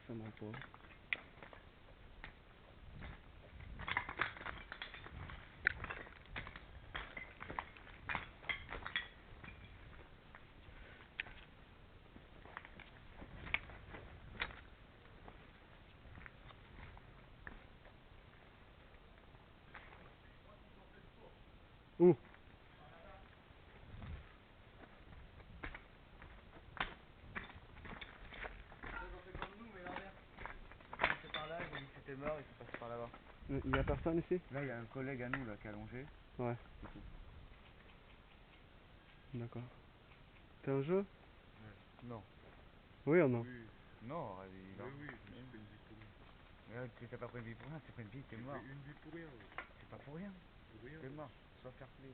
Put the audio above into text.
Ça m'a pas. Où? C'était mort, il faut passer par là-bas. Il y a personne ici? Là, il y a un collègue à nous là qui est allongé. Ouais. D'accord. T'es en jeu? Non. Oui ou non? Oui, Non, il oui, oui, je me suis pris une vie pour rien. Mais t'as pas pris une vie pour rien, t'as pris une vie, t'es J'ai mort. pris une vie pour rien, oui. C'est pas pour rien. Pour rien. T'es mort. Sois fair play.